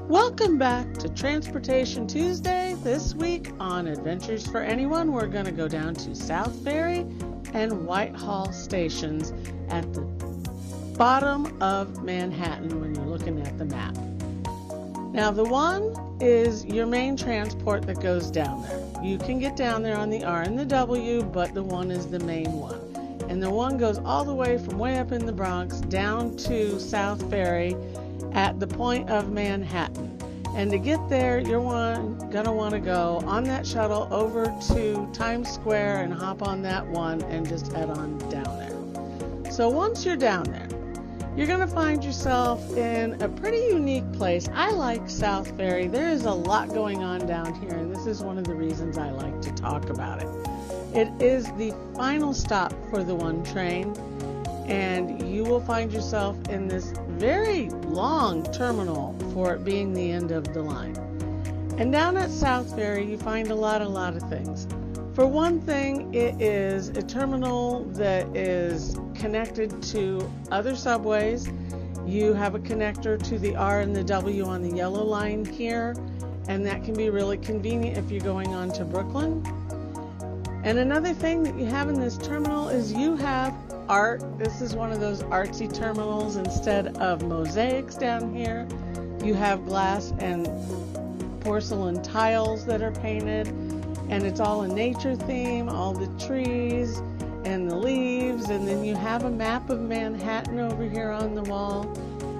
Welcome back to Transportation Tuesday. This week on Adventures for Anyone, we're going to go down to South Ferry and Whitehall stations at the bottom of Manhattan when you're looking at the map. Now, the one is your main transport that goes down there. You can get down there on the R and the W, but the one is the main one. And the one goes all the way from way up in the Bronx down to South Ferry at the point of Manhattan. And to get there, you're gonna want to go on that shuttle over to Times Square and hop on that one and just head on down there. So once you're down there, you're gonna find yourself in a pretty unique place. I like South Ferry. There is a lot going on down here, and this is one of the reasons I like to talk about it. It is the final stop for the one train, and you will find yourself in this very long terminal for it being the end of the line. And down at South Ferry, you find a lot of things. For one thing, it is a terminal that is connected to other subways. You have a connector to the R and the W on the yellow line here, and that can be really convenient if you're going on to Brooklyn. And another thing that you have in this terminal is you have art. This is one of those artsy terminals. Instead of mosaics down here, you have glass and porcelain tiles that are painted, and it's all a nature theme, all the trees and the leaves, and then you have a map of Manhattan over here on the wall.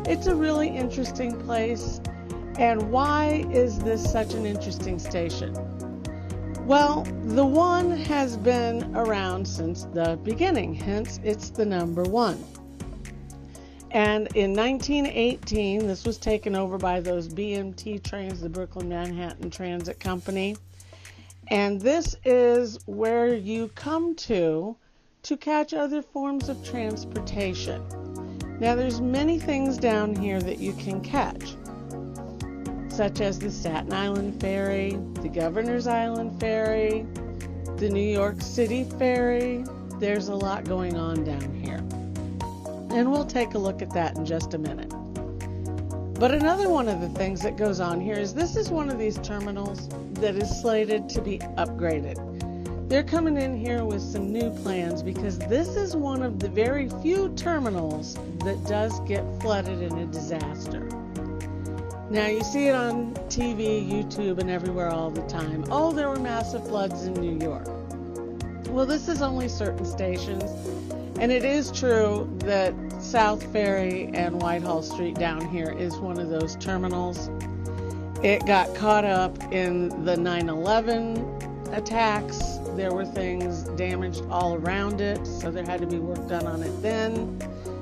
It's a really interesting place. And why is this such an interesting station? Well, the one has been around since the beginning, hence it's the number one. And in 1918, this was taken over by those BMT trains, the Brooklyn Manhattan Transit Company. And this is where you come to catch other forms of transportation. Now, there's many things down here that you can catch, such as the Staten Island Ferry, the Governor's Island Ferry, the New York City Ferry. There's a lot going on down here. And we'll take a look at that in just a minute. But another one of the things that goes on here is this is one of these terminals that is slated to be upgraded. They're coming in here with some new plans because this is one of the very few terminals that does get flooded in a disaster. Now, you see it on TV, YouTube, and everywhere all the time. Oh, there were massive floods in New York. Well, this is only certain stations, and it is true that South Ferry and Whitehall Street down here is one of those terminals. It got caught up in the 9/11 attacks. There were things damaged all around it, so there had to be work done on it then.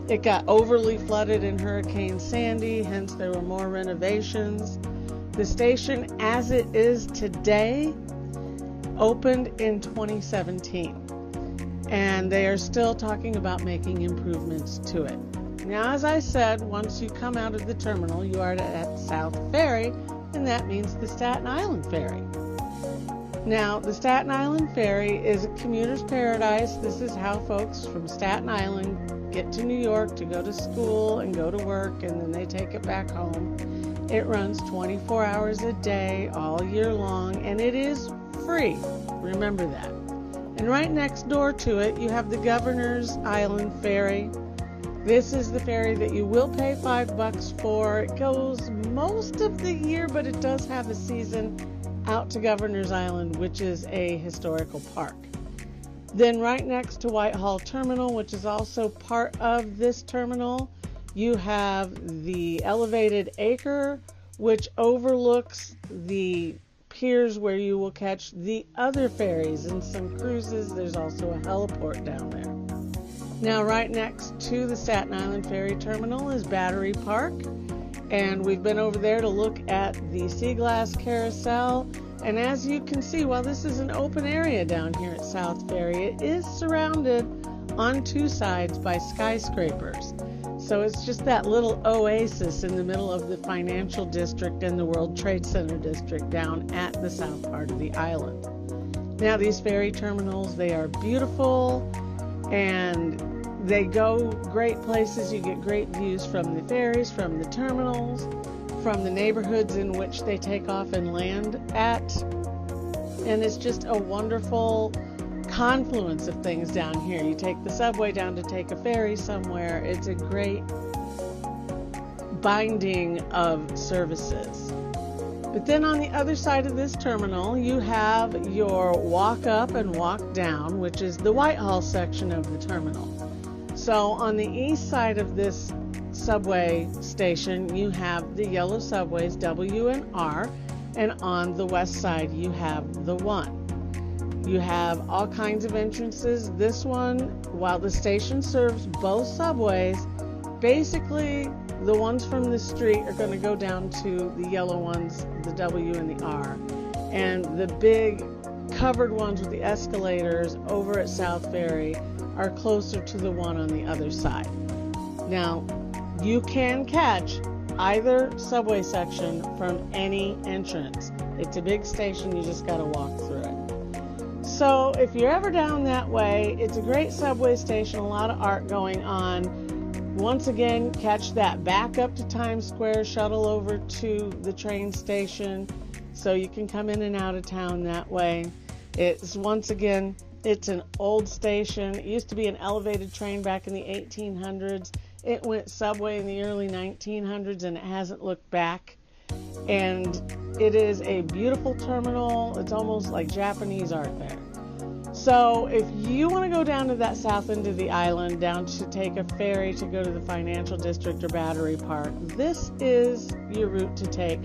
It got overly flooded in Hurricane Sandy, hence there were more renovations. The station, as it is today, opened in 2017, and they are still talking about making improvements to it. Now, as I said, once you come out of the terminal, you are at South Ferry, and that means the Staten Island Ferry. Now, the Staten Island Ferry is a commuter's paradise. This is how folks from Staten Island get to New York to go to school and go to work, and then they take it back home. It runs 24 hours a day, all year long, and it is free. Remember that. And right next door to it, you have the Governor's Island Ferry. This is the ferry that you will pay $5 for. It goes most of the year, but it does have a season out to Governor's Island, which is a historical park. Then right next to Whitehall Terminal, which is also part of this terminal, you have the Elevated Acre, which overlooks the piers where you will catch the other ferries and some cruises. There's also a heliport down there. Now, right next to the Staten Island Ferry Terminal is Battery Park, and we've been over there to look at the Sea Glass Carousel. And as you can see, while this is an open area down here at South Ferry, it is surrounded on two sides by skyscrapers. So it's just that little oasis in the middle of the financial district and the World Trade Center district down at the south part of the island. Now, these ferry terminals, they are beautiful and they go great places. You get great views from the ferries, from the terminals, from the neighborhoods in which they take off and land at. And it's just a wonderful confluence of things down here. You take the subway down to take a ferry somewhere. It's a great binding of services. But then on the other side of this terminal, you have your walk up and walk down, which is the Whitehall section of the terminal. So on the east side of this subway station, you have the yellow subways W and R, and on the west side, you have the 1. You have all kinds of entrances. This one, while the station serves both subways, basically the ones from the street are going to go down to the yellow ones, the W and the R. And the big covered ones with the escalators over at South Ferry are closer to the one on the other side. Now, you can catch either subway section from any entrance. It's a big station, you just got to walk through it. So if you're ever down that way, it's a great subway station, a lot of art going on. Once again, catch that back up to Times Square, shuttle over to the train station so you can come in and out of town that way. It's once again, it's an old station. It used to be an elevated train back in the 1800s. It went subway in the early 1900s and it hasn't looked back. And it is a beautiful terminal. It's almost like Japanese art there. So if you want to go down to that south end of the island, down to take a ferry to go to the financial district or Battery Park, this is your route to take.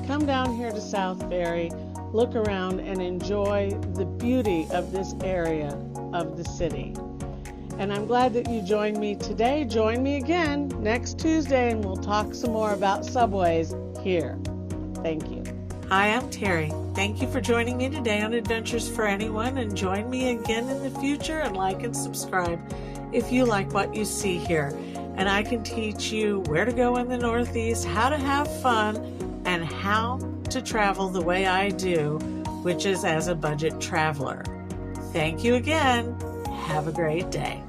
Come down here to South Ferry, look around and enjoy the beauty of this area of the city. And I'm glad that you joined me today. Join me again next Tuesday and we'll talk some more about subways here. Thank you. Hi, I'm Terry. Thank you for joining me today on Adventures for Anyone, and join me again in the future and like and subscribe if you like what you see here. And I can teach you where to go in the Northeast, how to have fun, and how to travel the way I do, which is as a budget traveler. Thank you again. Have a great day.